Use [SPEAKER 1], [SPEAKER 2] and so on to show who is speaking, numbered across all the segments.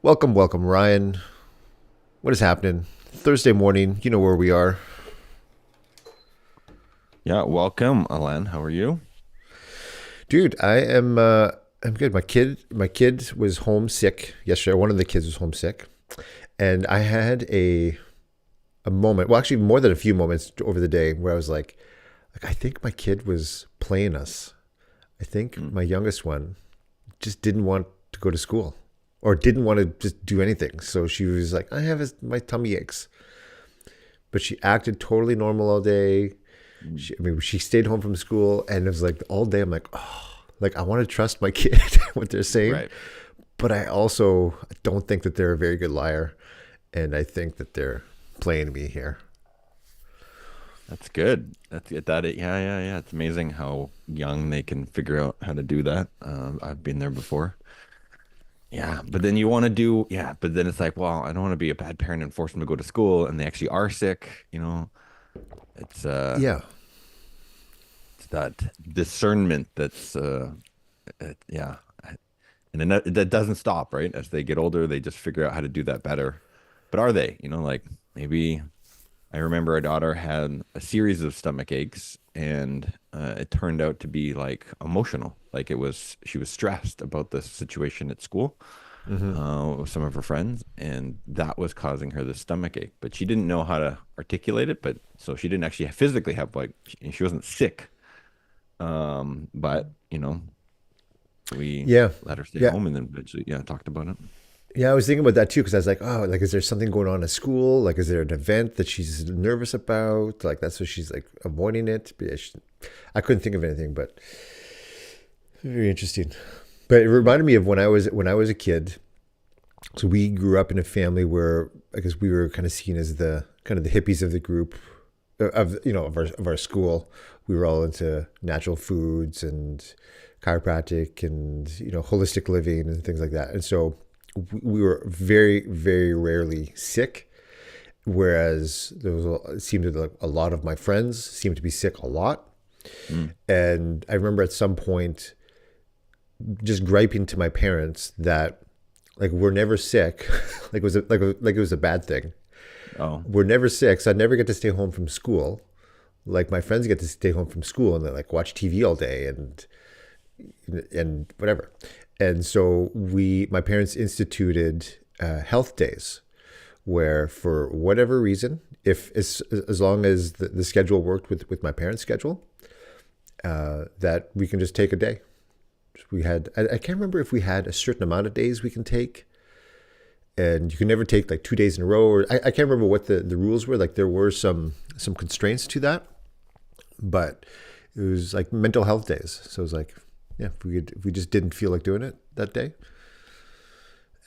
[SPEAKER 1] Welcome, welcome, Ryan. What is happening? Thursday morning, you know where we are.
[SPEAKER 2] Yeah, welcome, Alain. How are you?
[SPEAKER 1] Dude, I'm good. My kid was homesick yesterday. One of the kids was homesick. And I had a moment, well actually more than a few moments over the day where I was like I think my kid was playing us. I think
[SPEAKER 2] Mm,
[SPEAKER 1] my youngest one just didn't want to go to school or didn't want to just do anything. So she was like, my tummy aches. But she acted totally normal all day.
[SPEAKER 2] mm.
[SPEAKER 1] She stayed home from school, and it was like all day. I'm like, oh, like I want to trust my kid what they're saying,
[SPEAKER 2] Right.
[SPEAKER 1] but I also don't think that they're a very good liar, and I think that they're playing me here.
[SPEAKER 2] That's good. That's it. Yeah. It's amazing how young they can figure out how to do that. I've been there before. Yeah, but then you want to do, yeah, but then it's like, well, I don't want to be a bad parent and force them to go to school, and they actually are sick. It's
[SPEAKER 1] Yeah,
[SPEAKER 2] it's that discernment that's yeah, and then that doesn't stop, right? As they get older, they just figure out how to do that better. But are they? Like maybe. I remember our daughter had a series of stomach aches, and it turned out to be like emotional. Like she was stressed about the situation at school with some of her friends, and that was causing her the stomach ache. But she didn't know how to articulate it, but so she didn't actually physically have like she wasn't sick. But we
[SPEAKER 1] yeah,
[SPEAKER 2] let her stay
[SPEAKER 1] yeah,
[SPEAKER 2] home, and then eventually, yeah, talked about it.
[SPEAKER 1] yeah. I was thinking about that too because I was like, oh, like is there something going on at school? Like, is there an event that she's nervous about? Like that's what she's like avoiding it. But yeah, I couldn't think of anything, but very interesting. But it reminded me of when I was a kid. So we grew up in a family where I guess we were kind of seen as the kind of the hippies of the group of our school. We were all into natural foods and chiropractic and holistic living and things like that. And so we were very very rarely sick. Whereas it seemed like a lot of my friends seemed to be sick a lot.
[SPEAKER 2] Mm.
[SPEAKER 1] And I remember at some point just griping to my parents that like we're never sick, like it was a bad thing.
[SPEAKER 2] Oh,
[SPEAKER 1] We're never sick, so I never get to stay home from school. Like my friends get to stay home from school and they like watch TV all day and whatever. And so my parents instituted health days where for whatever reason, if as long as the schedule worked with my parents' schedule, that we can just take a day. I can't remember if we had a certain amount of days we can take, and you can never take like 2 days in a row. Or I can't remember what the rules were. Like there were some constraints to that, but it was like mental health days. So it was like, yeah, if we just didn't feel like doing it that day,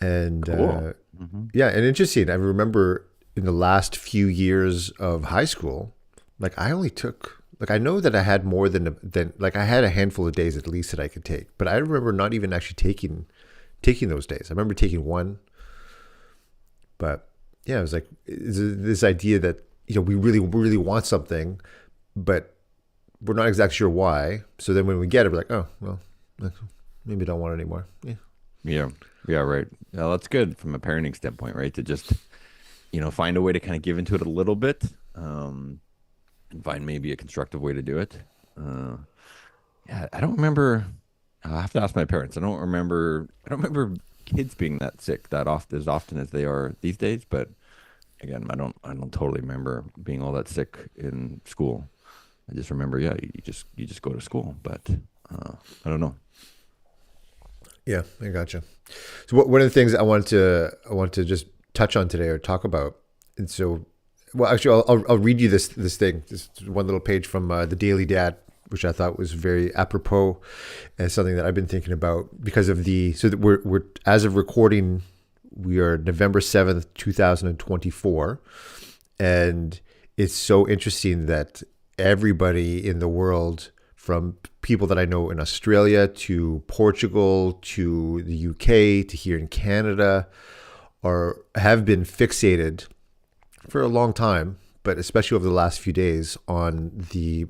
[SPEAKER 1] and
[SPEAKER 2] cool. Hmm.
[SPEAKER 1] yeah, and interesting. I remember in the last few years of high school, like I only took like I know that I had more than like I had a handful of days at least that I could take, but I remember not even actually taking those days. I remember taking one, but yeah, it was like this idea that we really want something, but we're not exactly sure why. So then when we get it, we're like, oh well, maybe I don't want it anymore. Yeah,
[SPEAKER 2] Yeah. Yeah, right. Yeah, that's good from a parenting standpoint, right? To just, find a way to kind of give into it a little bit, and find maybe a constructive way to do it. Uh, yeah, I don't remember. I'll have to ask my parents. I don't remember kids being that sick that often as often as they are these days. But again, I don't totally remember being all that sick in school. I just remember, yeah, you just go to school, but I don't know.
[SPEAKER 1] yeah, I gotcha. So one of the things I want to just touch on today or talk about, and so well, actually, I'll read you this thing, this one little page from the Daily Dad, which I thought was very apropos and something that I've been thinking about because of the so that we're as of recording, we are November 7th, 2024, and it's so interesting that everybody in the world, from people that I know in Australia to Portugal to the UK to here in Canada, have been fixated for a long time, but especially over the last few days on the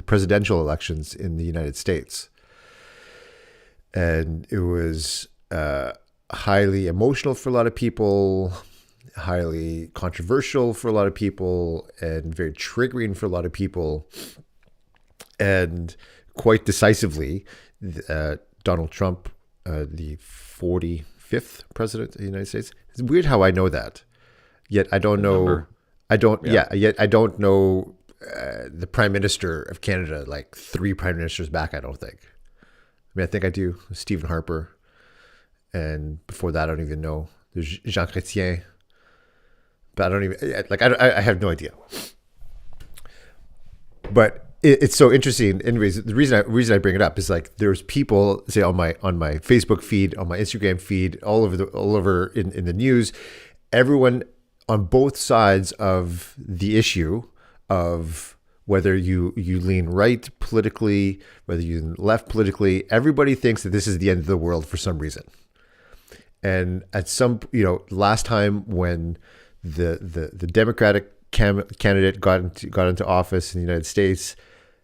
[SPEAKER 1] presidential elections in the United States. And it was highly emotional for a lot of people, highly controversial for a lot of people, and very triggering for a lot of people. And quite decisively, Donald Trump, the 45th president of the United States. It's weird how I know that. Yet I don't
[SPEAKER 2] The
[SPEAKER 1] know.
[SPEAKER 2] number.
[SPEAKER 1] I don't.
[SPEAKER 2] Yeah.
[SPEAKER 1] Yeah. Yet I don't know the Prime Minister of Canada like three prime ministers back. I don't think. I mean, I think I do. Stephen Harper, and before that, I don't even know. There's Jean Chrétien, but I don't even like. I have no idea. But it's so interesting. Anyways, the reason I bring it up is like there's people say on my Facebook feed, on my Instagram feed, all over in the news, everyone on both sides of the issue of whether you lean right politically, whether you lean left politically, everybody thinks that this is the end of the world for some reason. And at some, last time when the Democratic candidate got into office in the United States,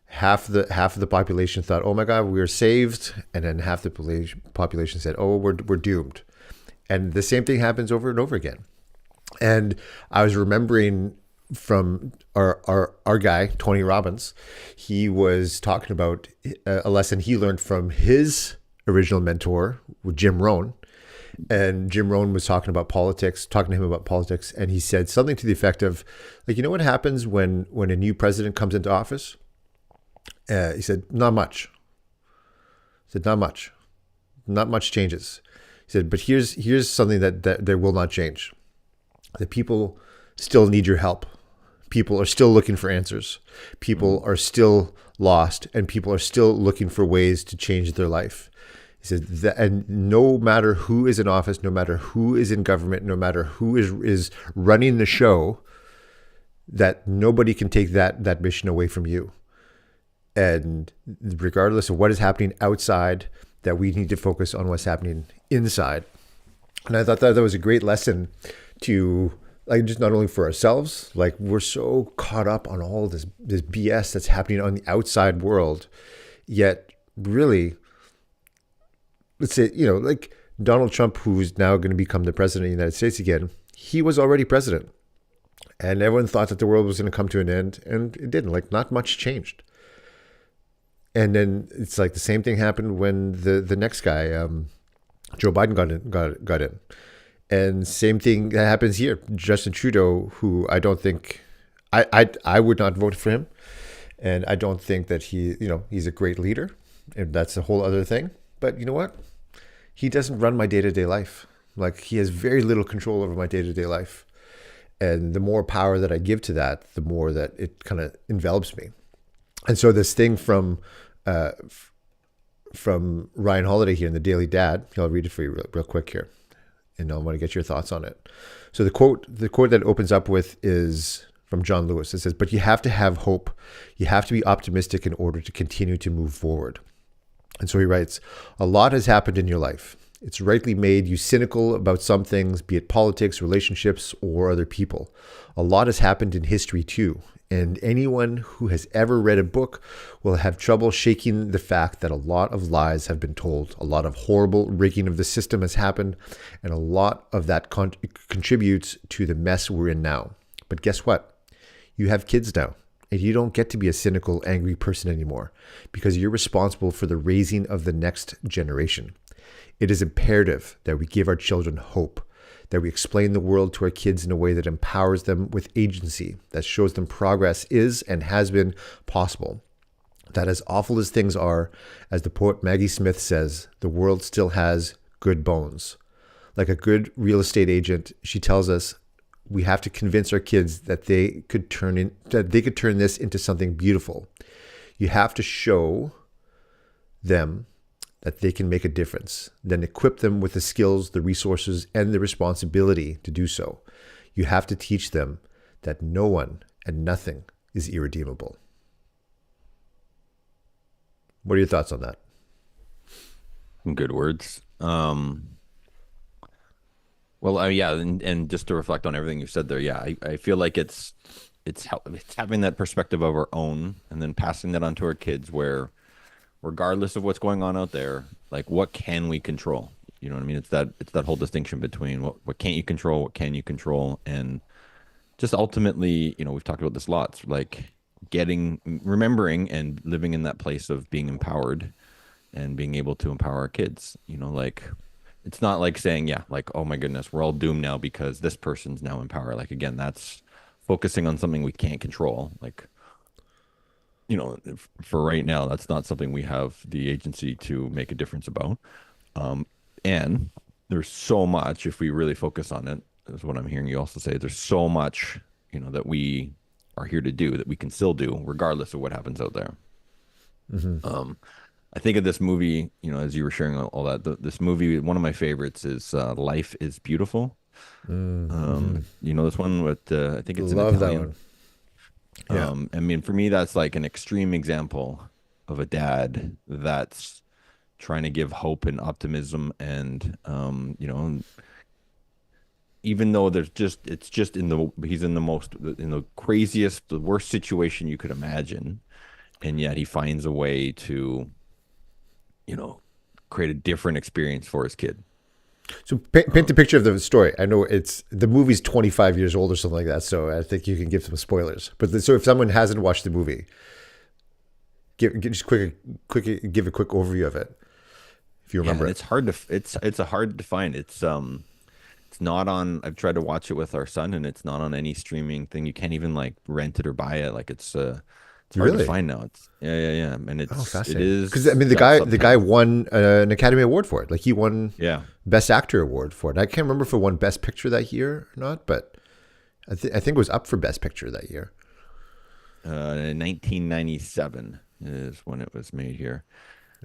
[SPEAKER 1] half of the population thought, "Oh my God, we're saved," and then half the population said, "Oh, we're doomed." And the same thing happens over and over again. And I was remembering from our guy Tony Robbins, he was talking about a lesson he learned from his original mentor, Jim Rohn. And Jim Rohn was talking to him about politics, and he said something to the effect of, like, you know what happens when a new president comes into office? He said, not much. He said, not much changes. He said, but here's something that there will not change. The people still need your help. People are still looking for answers. People are still lost, and people are still looking for ways to change their life. He said that, and no matter who is in office, no matter who is in government, no matter who is running the show, that nobody can take that mission away from you. And regardless of what is happening outside, that we need to focus on what's happening inside. And I thought that was a great lesson to, like, just not only for ourselves, like, we're so caught up on all this BS that's happening on the outside world, yet really, let's say, like Donald Trump, who's now going to become the president of the United States again, he was already president. And everyone thought that the world was going to come to an end, and it didn't. Like, not much changed. And then it's like the same thing happened when the next guy, Joe Biden, got in. And same thing that happens here. Justin Trudeau, who I don't think, I would not vote for him. And I don't think that he's a great leader. And that's a whole other thing. But you know what? He doesn't run my day-to-day life. Like, he has very little control over my day-to-day life. And the more power that I give to that, the more that it kind of envelops me. And so this thing from Ryan Holiday here in the Daily Dad, I'll read it for you real quick here, and I want to get your thoughts on it. So the quote that opens up with is from John Lewis. It says, "But you have to have hope. You have to be optimistic in order to continue to move forward." And so he writes, "A lot has happened in your life. It's rightly made you cynical about some things, be it politics, relationships, or other people. A lot has happened in history too. And anyone who has ever read a book will have trouble shaking the fact that a lot of lies have been told, a lot of horrible rigging of the system has happened, and a lot of that contributes to the mess we're in now. But guess what? You have kids now, and you don't get to be a cynical, angry person anymore because you're responsible for the raising of the next generation. It is imperative that we give our children hope, that we explain the world to our kids in a way that empowers them with agency, that shows them progress is and has been possible. That as awful as things are, as the poet Maggie Smith says, the world still has good bones. Like a good real estate agent, she tells us we have to convince our kids that they could turn this into something beautiful. You have to show them that they can make a difference, then equip them with the skills, the resources, and the responsibility to do so. You have to teach them that no one and nothing is irredeemable." What are your thoughts on that?
[SPEAKER 2] Good words. Well, yeah, and just to reflect on everything you said there, yeah, I feel like it's having that perspective of our own and then passing that on to our kids, where regardless of what's going on out there, like, what can we control? You know what I mean? It's that whole distinction between what can't you control, what can you control, and just ultimately, we've talked about this lots, like remembering and living in that place of being empowered and being able to empower our kids. Like it's not like saying, yeah, like, oh my goodness, we're all doomed now because this person's now in power. Like again, that's focusing on something we can't control. Like, for right now, that's not something we have the agency to make a difference about. Um, and there's so much, if we really focus on it, is what I'm hearing you also say. There's so much, that we are here to do that we can still do regardless of what happens out there.
[SPEAKER 1] Mm-hmm.
[SPEAKER 2] I think of this movie, as you were sharing all that, this movie, one of my favorites is Life is Beautiful.
[SPEAKER 1] Mm-hmm.
[SPEAKER 2] This one with, I think it's in
[SPEAKER 1] Love that
[SPEAKER 2] Italian.
[SPEAKER 1] one. Yeah.
[SPEAKER 2] I mean, for me, that's like an extreme example of a dad that's trying to give hope and optimism, and even though it's just he's in the craziest, the worst situation you could imagine, and yet he finds a way to, you know, create a different experience for his kid.
[SPEAKER 1] So paint the picture of the story. I know the movie's 25 years old or something like that, so I think you can give some spoilers. But so if someone hasn't watched the movie, just give a quick overview of it if you
[SPEAKER 2] Yeah,
[SPEAKER 1] remember
[SPEAKER 2] and
[SPEAKER 1] it.
[SPEAKER 2] it's a hard to find. It's not on. I've tried to watch it with our son, and it's not on any streaming thing. You can't even like rent it or buy it. Like it's hard to
[SPEAKER 1] Really?
[SPEAKER 2] find now. Yeah, and
[SPEAKER 1] Oh,
[SPEAKER 2] it
[SPEAKER 1] fascinating. Because I
[SPEAKER 2] is
[SPEAKER 1] mean,
[SPEAKER 2] got
[SPEAKER 1] the guy
[SPEAKER 2] subtitles.
[SPEAKER 1] won an Academy Award for it. Like he won
[SPEAKER 2] Yeah,
[SPEAKER 1] Best Actor award for it. I can't remember if it won Best Picture that year or not, but I think it was up for Best Picture that year.
[SPEAKER 2] 1997 is when it was made here.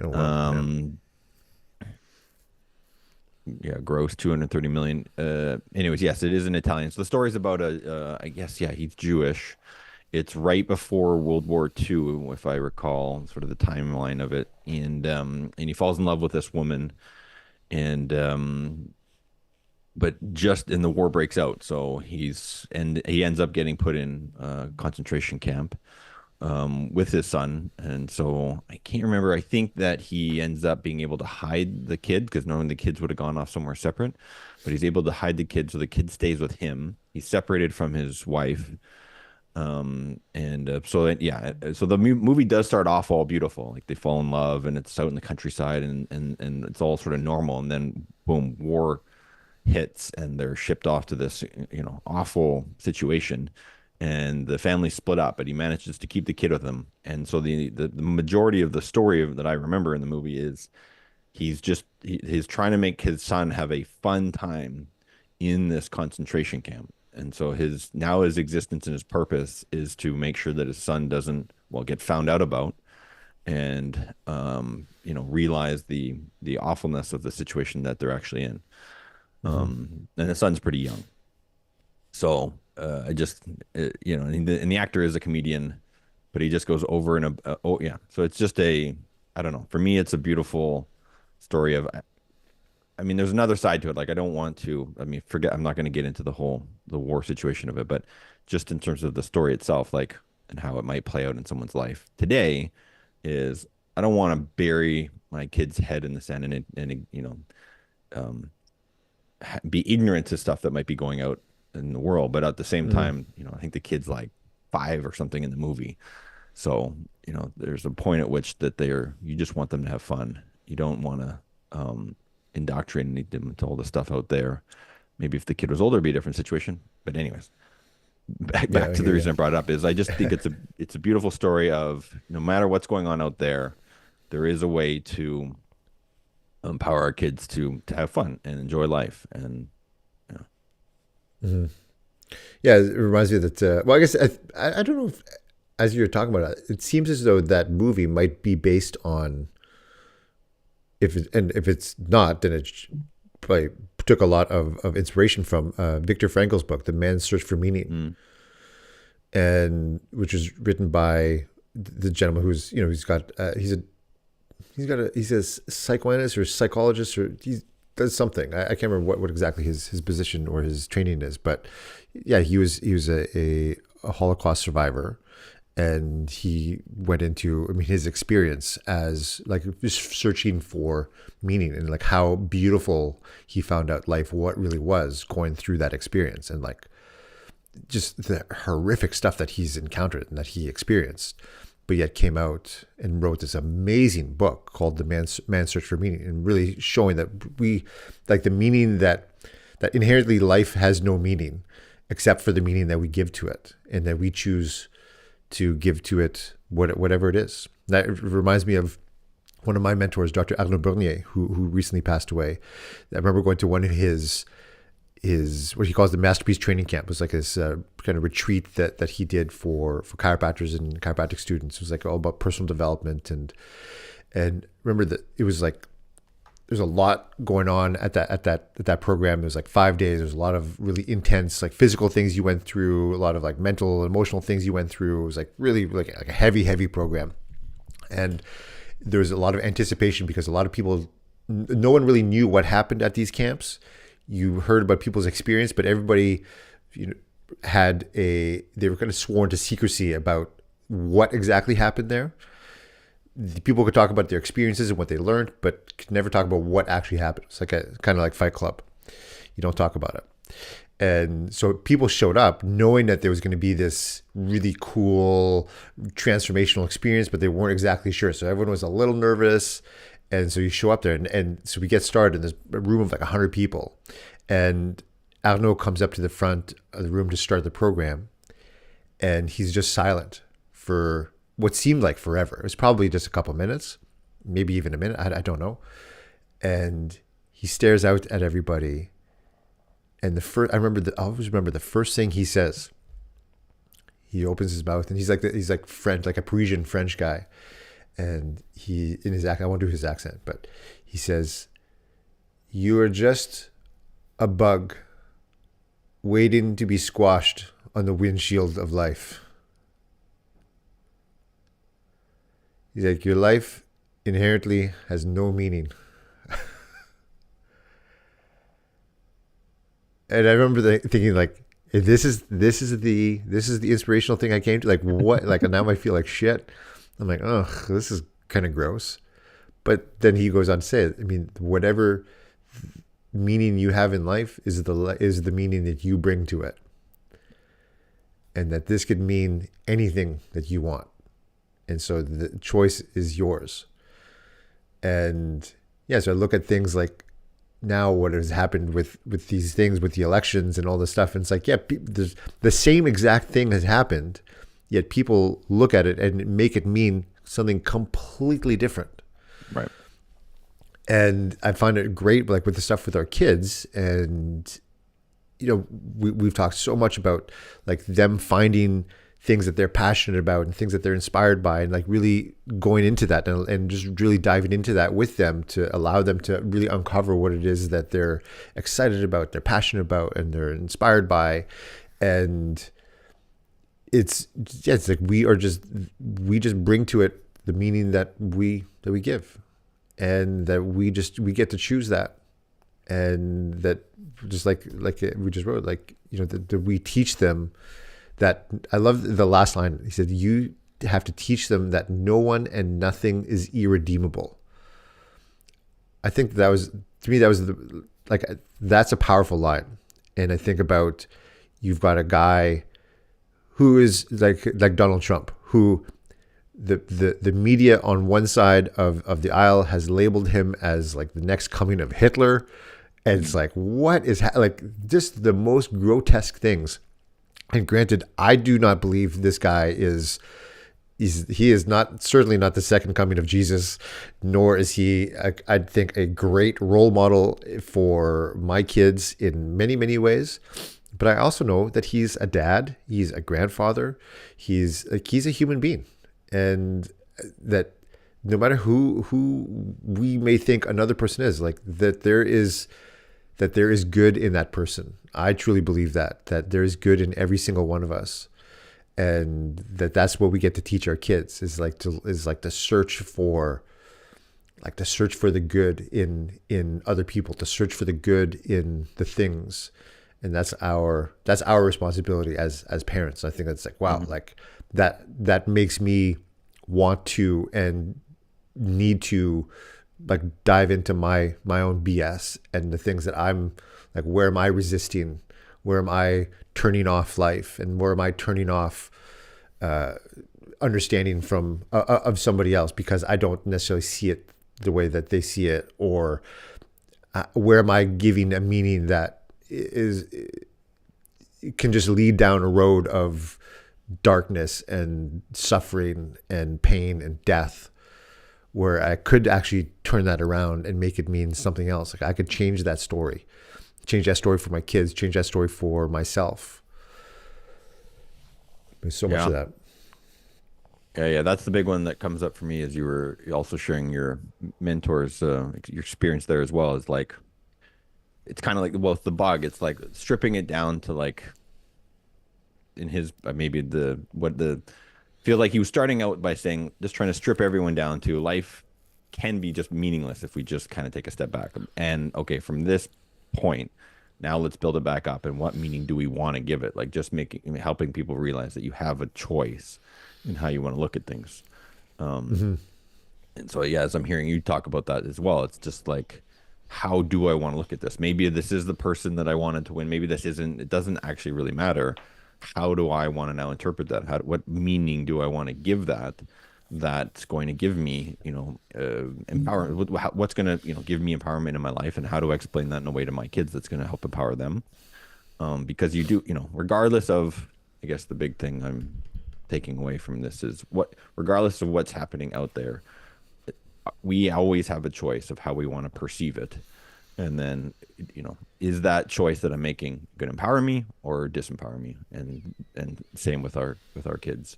[SPEAKER 1] Oh wow, yeah.
[SPEAKER 2] Um, yeah, gross 230 million. Anyways, yes, it is in Italian. So the story's about I guess, yeah, he's Jewish. It's right before World War II, if I recall, sort of the timeline of it. And he falls in love with this woman, and but just and the war breaks out, so he ends up getting put in a concentration camp with his son. And so I can't remember. I think that he ends up being able to hide the kid because normally the kids would have gone off somewhere separate, but he's able to hide the kid, so the kid stays with him. He's separated from his wife. So the movie does start off all beautiful, like they fall in love, and it's out in the countryside, and it's all sort of normal, and then boom, war hits, and they're shipped off to this, awful situation, and the family split up, but he manages to keep the kid with him. And so the majority of the story that I remember in the movie is he's trying to make his son have a fun time in this concentration camp. And so his existence and his purpose is to make sure that his son doesn't, well, get found out about, and realize the awfulness of the situation that they're actually in.
[SPEAKER 1] Mm-hmm.
[SPEAKER 2] And the son's pretty young. So I just, and the actor is a comedian, but he just goes over oh yeah. So it's just I don't know. For me, it's a beautiful story of, I mean, there's another side to it. Like, I don't want to, I mean, I'm not going to get into the war situation of it, but just in terms of the story itself, like, and how it might play out in someone's life today is, I don't want to bury my kid's head in the sand um, be ignorant to stuff that might be going out in the world. But at the same
[SPEAKER 1] Mm-hmm.
[SPEAKER 2] time, I think the kid's like 5 or something in the movie. So, there's a point at which you just want them to have fun. You don't want to indoctrinate them to all the stuff out there. Maybe if the kid was older, it'd be a different situation. But anyways,
[SPEAKER 1] Yeah,
[SPEAKER 2] back
[SPEAKER 1] I
[SPEAKER 2] to the
[SPEAKER 1] hear you.
[SPEAKER 2] reason I brought it up is I just think it's a beautiful story of, no matter what's going on out there, there is a way to empower our kids to have fun and enjoy life. And yeah.
[SPEAKER 1] Mm-hmm. Yeah, it reminds me that. Well, I guess I don't know if, as you're talking about it, it seems as though that movie might be based on. If it's not, then it probably took a lot of inspiration from Viktor Frankl's book, The Man's Search for Meaning,
[SPEAKER 2] Mm,
[SPEAKER 1] and which was written by the gentleman who's he's a psychoanalyst or psychologist, or he does something. I can't remember what exactly his position or his training is, but yeah, he was a Holocaust survivor, And he went into, I mean, his experience as like just searching for meaning, and like how beautiful he found out life, what really was, going through that experience, and like just the horrific stuff that he's encountered and that he experienced, but yet came out and wrote this amazing book called The Man's Search for Meaning, and really showing that we, like, the meaning that inherently life has no meaning except for the meaning that we give to it, and that we choose to give to it whatever it is. That reminds me of one of my mentors, Dr. Alain, who recently passed away. I remember going to one of his what he calls the Masterpiece Training Camp. It was like this kind of retreat that he did for chiropractors and chiropractic students. It was like all about personal development, and remember that it was like there's a lot going on at that program. It was like 5 days. There's a lot of really intense like physical things you went through, a lot of like mental, emotional things you went through. It was like really like a heavy program, and there was a lot of anticipation because a lot of people, no one really knew what happened at these camps. You heard about people's experience, but everybody, they were kind of sworn to secrecy about what exactly happened there. The people could talk about their experiences and what they learned, but could never talk about what actually happened. It's like a kind of like Fight Club. You don't talk about it. And so people showed up knowing that there was going to be this really cool transformational experience, but they weren't exactly sure. So everyone was a little nervous. And so you show up there, and so we get started in this room of like 100 people. And Arnaud comes up to the front of the room to start the program. And he's just silent for what seemed like forever. It was probably just a couple minutes, maybe even a minute. I don't know. And he stares out at everybody. And I always remember the first thing he says. He opens his mouth, and he's like French, like a Parisian French guy. And he, in his accent, I won't do his accent, but he says, "You are just a bug waiting to be squashed on the windshield of life." He's like, "Your life inherently has no meaning." And I remember thinking, like, this is the inspirational thing I came to. Like, what? Like, now I feel like shit. I'm like, oh, this is kind of gross. But then he goes on to say, I mean, whatever meaning you have in life is the meaning that you bring to it, and that this could mean anything that you want, and so the choice is yours. And yeah, so I look at things like now what has happened with these things, with the elections and all this stuff, and it's like, yeah, the same exact thing has happened, yet people look at it and make it mean something completely different.
[SPEAKER 2] Right.
[SPEAKER 1] And I find it great, like with the stuff with our kids, and we've talked so much about like them finding things that they're passionate about and things that they're inspired by, and like really going into that and just really diving into that with them to allow them to really uncover what it is that they're excited about, they're passionate about, and they're inspired by. And it's like we just bring to it the meaning that we give, and that we get to choose that, and that just like we just wrote, like, that we teach them that. I love the last line. He said, "You have to teach them that no one and nothing is irredeemable." I think that's a powerful line. And I think about, you've got a guy who is like Donald Trump, who the media on one side of the aisle has labeled him as like the next coming of Hitler. And it's like, what is like just the most grotesque things. And granted, I do not believe this guy he is not, certainly not the second coming of Jesus, nor is he, I think, a great role model for my kids in many, many ways. But I also know that he's a dad, he's a grandfather, he's a human being, and that no matter who we may think another person is, like that there is good in that person. I truly believe that there is good in every single one of us, and that's what we get to teach our kids is to search for the good in other people, to search for the good in the things, and that's our responsibility as parents. I think that's like, wow,
[SPEAKER 2] Hmm.
[SPEAKER 1] like that makes me want to and need to like dive into my own BS and the things that I'm like, where am I resisting, where am I turning off life, and where am I turning off understanding from of somebody else because I don't necessarily see it the way that they see it, or where am I giving a meaning that is can just lead down a road of darkness and suffering and pain and death, where I could actually turn that around and make it mean something else. Like I could change that story for my kids, change that story for myself. There's so much
[SPEAKER 2] Yeah.
[SPEAKER 1] of that.
[SPEAKER 2] Yeah. That's the big one that comes up for me as you were also sharing your mentors, your experience there as well. Is like, it's kind of like, well, it's the bug. It's like stripping it down to like, in his, maybe feel like he was starting out by saying, just trying to strip everyone down to life can be just meaningless if we just kind of take a step back. And okay, from this point, now let's build it back up. And what meaning do we want to give it? Like just helping people realize that you have a choice in how you want to look at things. Um,
[SPEAKER 1] Mm-hmm.
[SPEAKER 2] and so, yeah, as I'm hearing you talk about that as well, it's just like, how do I want to look at this? Maybe this is the person that I wanted to win. Maybe this isn't. It doesn't actually really matter. How do I want to now interpret that? What meaning do I want to give that? That's going to give me, empower. What's going to, give me empowerment in my life, and how do I explain that in a way to my kids that's going to help empower them? Because you do, regardless of, I guess the big thing I'm taking away from this is regardless of what's happening out there, we always have a choice of how we want to perceive it. And then, is that choice that I'm making going to empower me or disempower me? And same with our kids.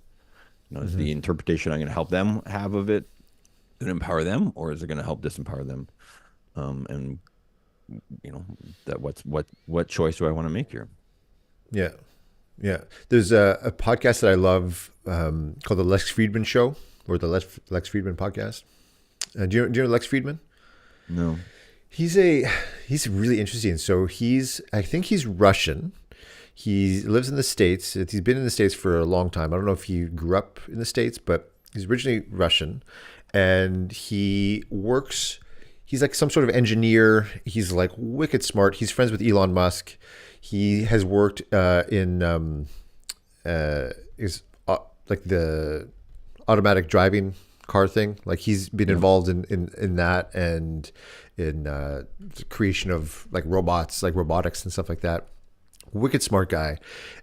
[SPEAKER 2] Is
[SPEAKER 1] Mm-hmm.
[SPEAKER 2] the interpretation I'm going to help them have of it going to empower them, or is it going to help disempower them? And that what choice do I want to make here?
[SPEAKER 1] Yeah. Yeah. There's a podcast that I love called The Lex Friedman Show, or the Lex Friedman podcast. Do you know Lex Friedman?
[SPEAKER 2] No.
[SPEAKER 1] He's he's really interesting. So I think he's Russian. He lives in the States. He's been in the States for a long time. I don't know if he grew up in the States, but he's originally Russian. And he's like some sort of engineer. He's like wicked smart. He's friends with Elon Musk. He has worked in is like the automatic driving car thing. Like he's been
[SPEAKER 2] Yeah.
[SPEAKER 1] involved in that, and in the creation of like robots, like robotics and stuff like that. Wicked smart guy,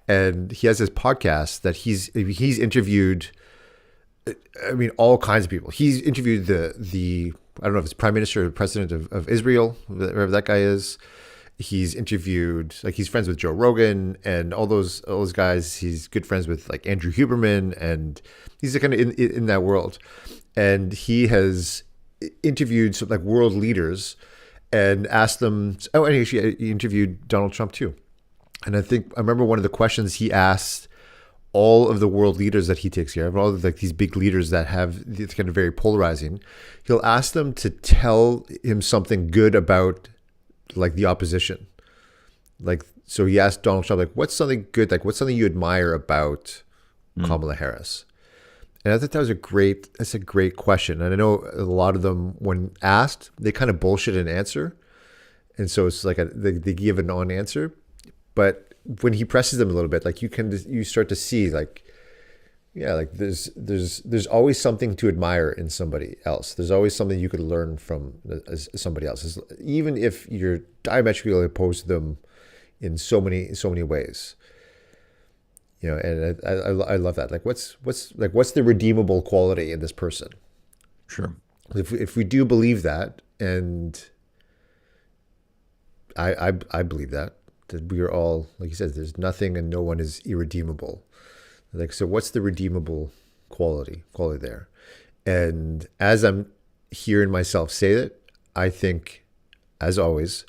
[SPEAKER 1] and he has this podcast that he's interviewed. I mean, all kinds of people. He's interviewed the I don't know if it's prime minister or president of Israel, whoever that guy is. He's interviewed, like he's friends with Joe Rogan and all those guys. He's good friends with like Andrew Huberman, and he's kind of in that world. And he has interviewed some like world leaders and asked them. Oh, and he interviewed Donald Trump too. And I remember one of the questions he asked all of the world leaders that he takes care of, all of like these big leaders that have it's kind of very polarizing. He'll ask them to tell him something good about like the opposition. Like, so he asked Donald Trump, like, what's something good? Like, what's something you admire about
[SPEAKER 2] Mm.
[SPEAKER 1] Kamala Harris? And I thought that's a great question. And I know a lot of them, when asked, they kind of bullshit an answer. And so it's like they give a non-answer. But when he presses them a little bit, like you start to see like, yeah, like there's always something to admire in somebody else. There's always something you could learn from somebody else, even if you're diametrically opposed to them in so many ways. And I love that. Like, what's the redeemable quality in this person?
[SPEAKER 2] Sure.
[SPEAKER 1] If we do believe that, and I believe that we are all, like you said, there's nothing and no one is irredeemable. Like, so what's the redeemable quality there? And as I'm hearing myself say that, I think, as always,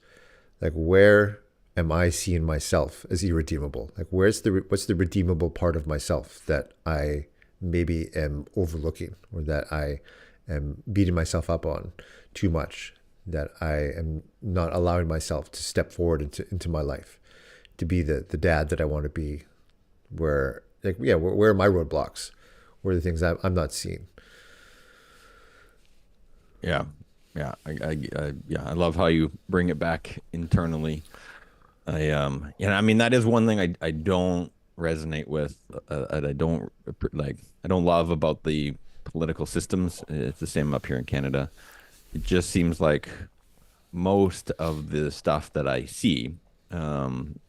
[SPEAKER 1] like, where am I seeing myself as irredeemable? Like, what's the redeemable part of myself that I maybe am overlooking, or that I am beating myself up on too much, that I am not allowing myself to step forward into my life? to be the dad that I want to be. Where like yeah, where are my roadblocks? Where are the things I'm not seeing?
[SPEAKER 2] Yeah. Yeah. Yeah, I love how you bring it back internally. I mean, that is one thing I don't resonate with, and I don't like, I don't love about the political systems. It's the same up here in Canada. It just seems like most of the stuff that I see,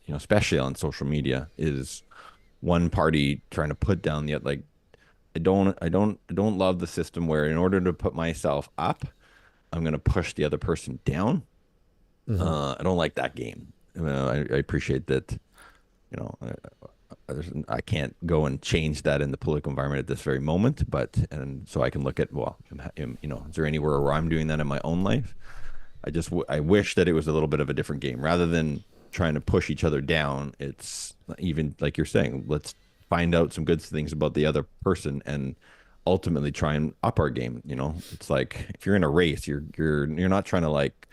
[SPEAKER 2] especially on social media, is one party trying to put down the other. Like, I don't love the system where in order to put myself up, I'm going to push the other person down.
[SPEAKER 1] Hmm.
[SPEAKER 2] I don't like that game. I appreciate that, I can't go and change that in the political environment at this very moment, but and so I can look at, well, is there anywhere where I'm doing that in my own life? I wish that it was a little bit of a different game rather than trying to push each other down. It's even like you're saying, let's find out some good things about the other person and ultimately try and up our game. It's like if you're in a race, you're not trying to like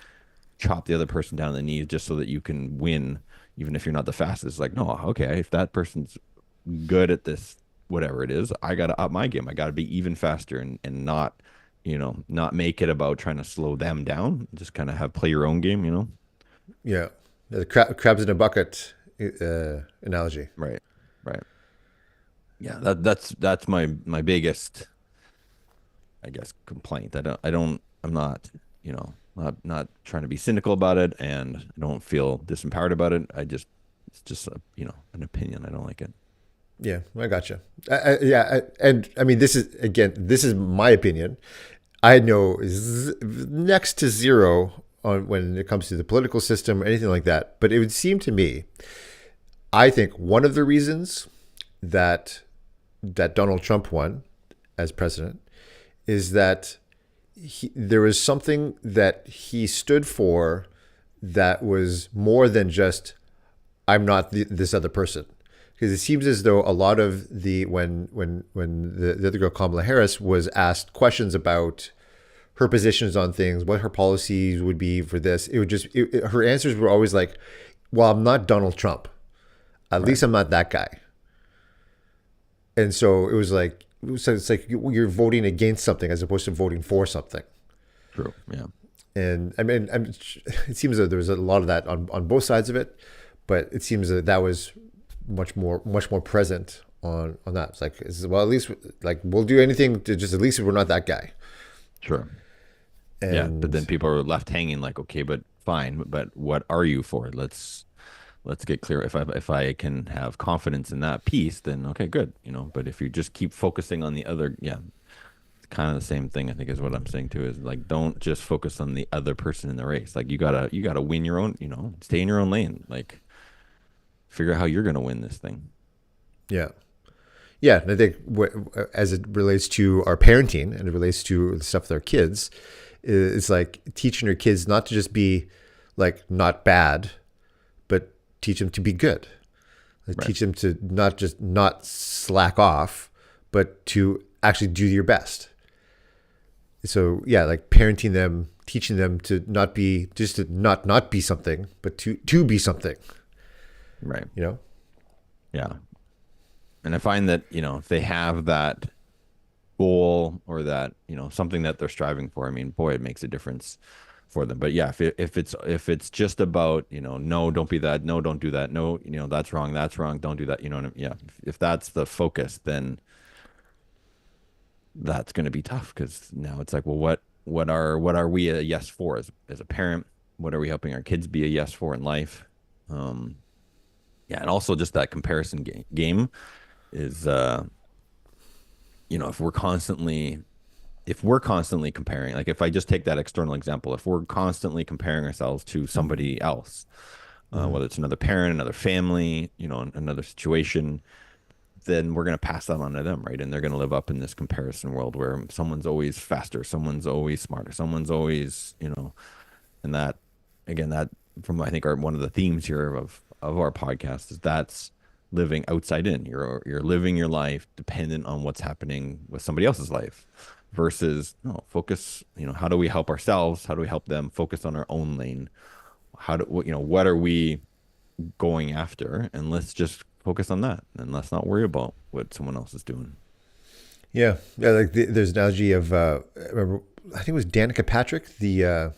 [SPEAKER 2] chop the other person down the knees just so that you can win, even if you're not the fastest. Like, no, okay, if that person's good at this, whatever it is, I got to up my game. I got to be even faster and not, not make it about trying to slow them down. Just kind of have play your own game.
[SPEAKER 1] Yeah, the crabs in a bucket analogy.
[SPEAKER 2] Right. Right. Yeah. That's my biggest, I guess, complaint. I'm not, not trying to be cynical about it, and I don't feel disempowered about it. It's just an opinion. I don't like it.
[SPEAKER 1] Yeah, I gotcha. And I mean, this is my opinion. I know next to zero on when it comes to the political system or anything like that. But it would seem to me, I think one of the reasons that Donald Trump won as president is that there was something that he stood for that was more than just I'm not this other person. Because it seems as though a lot of when the other girl Kamala Harris was asked questions about her positions on things, what her policies would be for this, her answers were always like, "Well, I'm not Donald Trump. At
[SPEAKER 2] Right.
[SPEAKER 1] least I'm not that guy." And so it was like, so it's like you're voting against something as opposed to voting for something.
[SPEAKER 2] True. Yeah.
[SPEAKER 1] And I mean, it seems that there was a lot of that on both sides of it, but it seems that that was much more present on that. Well, at least like we'll do anything to just at least we're not that guy.
[SPEAKER 2] Sure. Yeah. But then
[SPEAKER 1] And
[SPEAKER 2] people are left hanging like, okay, but fine, but what are you for? Let's get clear. If I can have confidence in that piece, then okay, good. But if you just keep focusing on the other, yeah, it's kind of the same thing, I think is what I'm saying too, is like don't just focus on the other person in the race. Like you gotta win your own, stay in your own lane. Like figure out how you're gonna win this thing.
[SPEAKER 1] yeah, yeah. And I think as it relates to our parenting and it relates to the stuff with our kids, it's like teaching your kids not to just be like not bad, but teach them to be good. Like,
[SPEAKER 2] Right.
[SPEAKER 1] teach them to not just not slack off, but to actually do your best. So yeah, like parenting them, teaching them to not be just to not be something, but to be something.
[SPEAKER 2] Right.
[SPEAKER 1] You know?
[SPEAKER 2] Yeah. And I find that, if they have that goal or that, something that they're striving for, I mean, boy, it makes a difference for them. But yeah, if it's just about, no, don't be that, no, don't do that, no, that's wrong, don't do that, what I mean? Yeah. If that's the focus, then that's going to be tough because now it's like, well, what are we a yes for as a parent? What are we helping our kids be a yes for in life? Um, yeah, and also just that comparison game is, if we're constantly comparing, like if I just take that external example, if we're constantly comparing ourselves to somebody else,
[SPEAKER 1] Mm-hmm.
[SPEAKER 2] whether it's another parent, another family, another situation, then we're going to pass that on to them, right? And they're going to live up in this comparison world where someone's always faster, someone's always smarter, someone's always, and that, again, that from I think one of the themes here of our podcast is that's living outside in. You're living your life dependent on what's happening with somebody else's life versus no focus. How do we help ourselves? How do we help them focus on our own lane? What are we going after, and let's just focus on that, and let's not worry about what someone else is doing.
[SPEAKER 1] Yeah, yeah. Like there's an analogy of I remember, I think it was Danica Patrick. I don't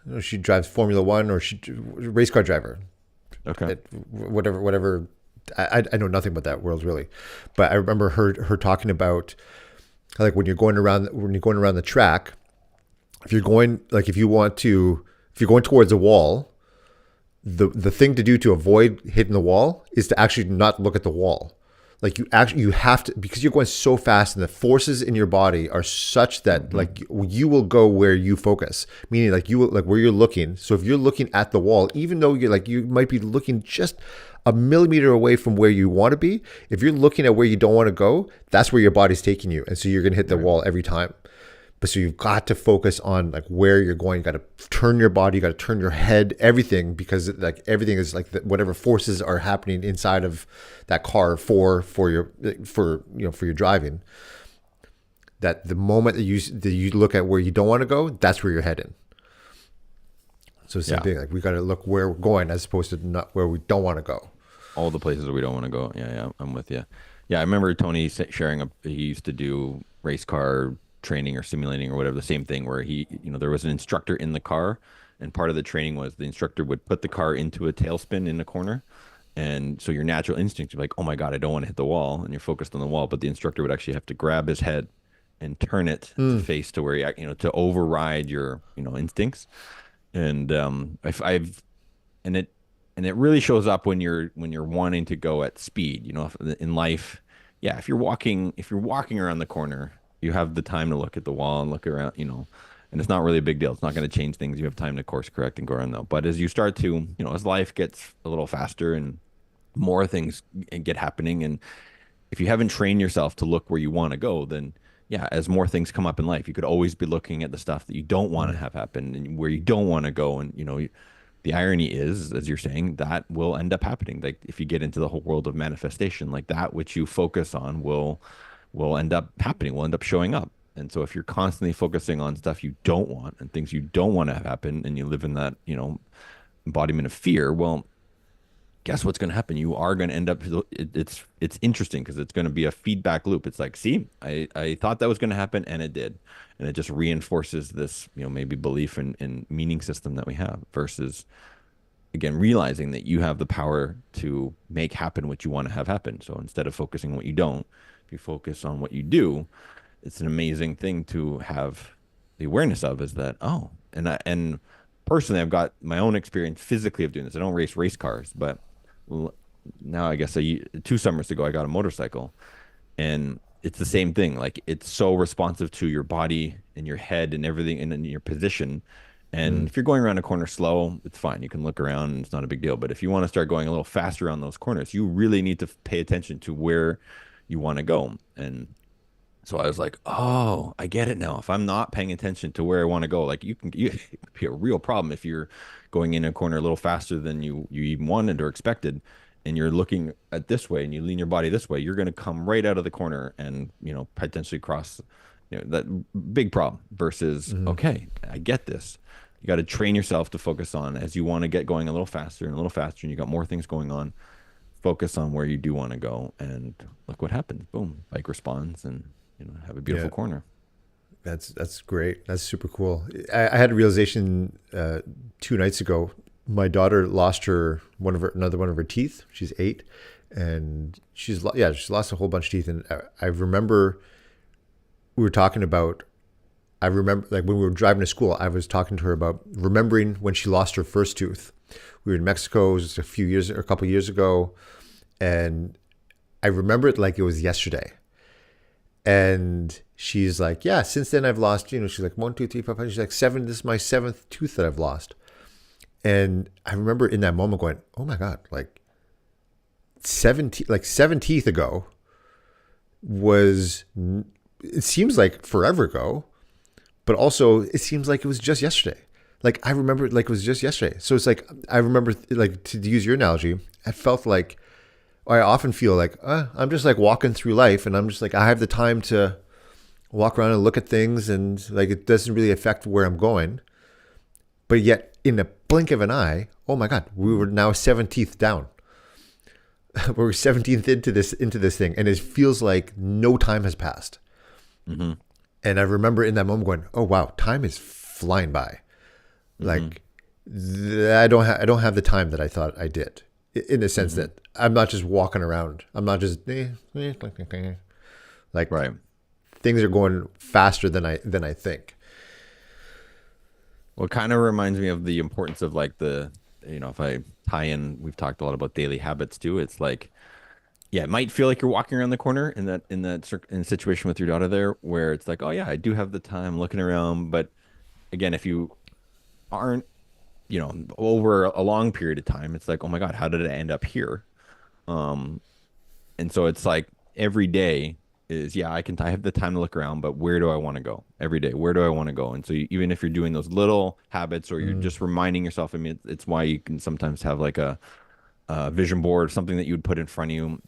[SPEAKER 1] know, she drives Formula One, or she race car driver.
[SPEAKER 2] Okay.
[SPEAKER 1] Whatever. I know nothing about that world really, but I remember her talking about like when you're going around the track, if you're going like if you're going towards a wall, the thing to do to avoid hitting the wall is to actually not look at the wall. Like you have to, because you're going so fast and the forces in your body are such that like you will go where you focus, meaning like you will, like where you're looking. So if you're looking at the wall, even though you might be looking just a millimeter away from where you want to be, if you're looking at where you don't want to go, that's where your body's taking you. And so you're going to hit the wall every time. But so you've got to focus on like where you're going. You got to turn your body, you got to turn your head, everything, because like everything is like whatever forces are happening inside of that car for your driving. That the moment that you look at where you don't want to go, that's where you're heading. So same thing. Like we got to look where we're going as opposed to not where we don't want to go.
[SPEAKER 2] All the places we don't want to go. Yeah, I'm with you. Yeah, I remember Tony sharing he used to do race car training or simulating or whatever, the same thing where there was an instructor in the car, and part of the training was the instructor would put the car into a tailspin in a corner. And so your natural instinct, you're like, oh my God, I don't want to hit the wall. And you're focused on the wall, but the instructor would actually have to grab his head and turn it to face to where to override your, instincts. And and it really shows up when you're wanting to go at speed, in life. Yeah, if you're walking around the corner, you have the time to look at the wall and look around, and it's not really a big deal. It's not going to change things. You have time to course correct and go around though. But as you start to, as life gets a little faster and more things get happening, and if you haven't trained yourself to look where you want to go, then yeah, as more things come up in life, you could always be looking at the stuff that you don't want to have happen and where you don't want to go. And the irony is, as you're saying, that will end up happening. Like if you get into the whole world of manifestation, like that which you focus on will end up happening, will end up showing up. And so if you're constantly focusing on stuff you don't want and things you don't want to have happen, and you live in that, embodiment of fear, well, guess what's going to happen? You are going to end up, it's interesting because it's going to be a feedback loop. It's like, see, I thought that was going to happen and it did. And it just reinforces this, maybe belief and meaning system that we have, versus again, realizing that you have the power to make happen what you want to have happen. So instead of focusing on what you don't, if you focus on what you do, it's an amazing thing to have the awareness of, is that, oh, and personally, I've got my own experience physically of doing this. I don't race cars, but now I guess 2 summers ago, I got a motorcycle, and it's the same thing. Like it's so responsive to your body and your head and everything and in your position. And if you're going around a corner slow, it's fine. You can look around and it's not a big deal. But if you want to start going a little faster on those corners, you really need to pay attention to where you want to go. And so I was like, oh, I get it now. If I'm not paying attention to where I want to go, like it could be a real problem if you're going in a corner a little faster than you even wanted or expected, and you're looking at this way and you lean your body this way, you're going to come right out of the corner and, potentially cross, that big problem versus, okay, I get this. You got to train yourself to focus on, as you want to get going a little faster and a little faster, and you got more things going on, focus on where you do want to go, and look what happens. Boom, bike responds, and have a beautiful corner.
[SPEAKER 1] That's great. That's super cool. I had a realization 2 nights ago. My daughter lost another one of her teeth. She's 8, and she's lost a whole bunch of teeth. And I remember we were talking about. I remember like when we were driving to school, I was talking to her about remembering when she lost her first tooth. We were in Mexico. It was a couple years ago, and I remember it like it was yesterday. And she's like, yeah, since then I've lost, she's like 1, 2, 3, 4, 5. She's like 7. This is my 7th tooth that I've lost. And I remember in that moment going, oh my God, like 7 teeth ago it seems like forever ago, but also it seems like it was just yesterday. Like I remember it like it was just yesterday. So it's like, I remember like, to use your analogy, I felt like, I often feel like I'm just like walking through life, and I'm just like, I have the time to walk around and look at things, and like it doesn't really affect where I'm going. But yet in a blink of an eye, oh my God, we were now 17th down. We're 17th into this thing, and it feels like no time has passed.
[SPEAKER 2] Mm-hmm.
[SPEAKER 1] And I remember in that moment going, "Oh wow, time is flying by." Like I don't have the time that I thought I did. In the sense that I'm not just walking around. I'm not just like
[SPEAKER 2] Right.
[SPEAKER 1] things are going faster than I think.
[SPEAKER 2] Well, it kind of reminds me of the importance of like if I tie in, we've talked a lot about daily habits too. It's like, yeah, it might feel like you're walking around the corner in a situation with your daughter there, where it's like, oh yeah, I do have the time looking around. But again, if you aren't, over a long period of time, it's like, oh my God, how did it end up here? Um, and so it's like every day is, yeah, I have the time to look around, but where do I want to go every day? Where do I want to go? And so even if you're doing those little habits or you're
[SPEAKER 1] Mm,
[SPEAKER 2] just reminding yourself, I mean, it's why you can sometimes have like a vision board, something that you would put in front of you,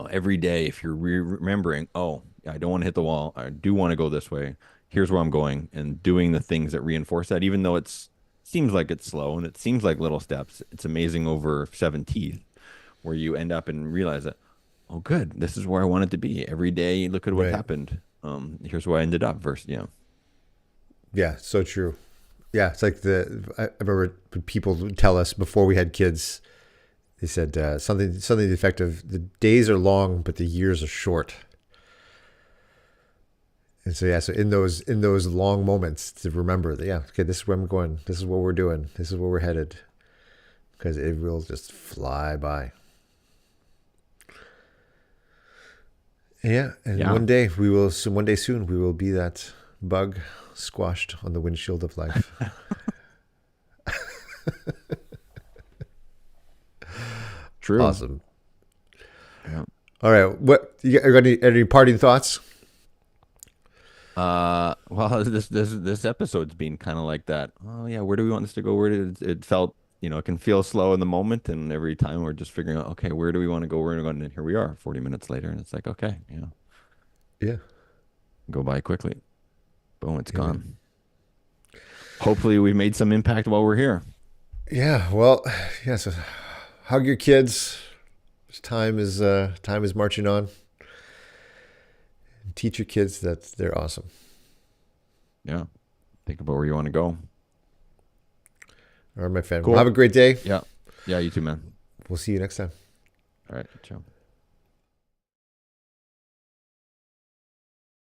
[SPEAKER 2] every day. If you're remembering, oh, I don't want to hit the wall. I do want to go this way. Here's where I'm going, and doing the things that reinforce that, even though seems like it's slow and it seems like little steps, it's amazing over 17th where you end up and realize that, oh, good, this is where I wanted to be. Every day, look at what
[SPEAKER 1] right.
[SPEAKER 2] happened. Here's where I ended up versus,
[SPEAKER 1] Yeah, so true. Yeah, it's like I remember when people would tell us before we had kids. They said something to the effect of the days are long, but the years are short. And so yeah, so in those long moments to remember that, yeah, okay, this is where I'm going. This is what we're doing. This is where we're headed. Because it will just fly by. Yeah, and
[SPEAKER 2] yeah.
[SPEAKER 1] one day soon we will be that bug squashed on the windshield of life.
[SPEAKER 2] True.
[SPEAKER 1] Awesome.
[SPEAKER 2] Yeah.
[SPEAKER 1] All right, what you got any parting thoughts?
[SPEAKER 2] Well, this episode's been kind of like that. Oh yeah, where do we want this to go? Where did it felt, it can feel slow in the moment, and every time we're just figuring out, okay, where do we want to go? Where are we going? And here we are, 40 minutes later, and it's like, okay,
[SPEAKER 1] Yeah.
[SPEAKER 2] go by quickly. Boom, it's
[SPEAKER 1] Amen.
[SPEAKER 2] gone. Hopefully, we've made some impact while we're here.
[SPEAKER 1] Yeah. Well, yeah. So hug your kids. Time is marching on. Teach your kids that they're awesome.
[SPEAKER 2] Yeah, think about where you want to go.
[SPEAKER 1] All right, my friend. Well, have
[SPEAKER 2] Cool.
[SPEAKER 1] a great day.
[SPEAKER 2] Yeah, yeah, you too, man.
[SPEAKER 1] We'll see you next time.
[SPEAKER 2] All right, ciao.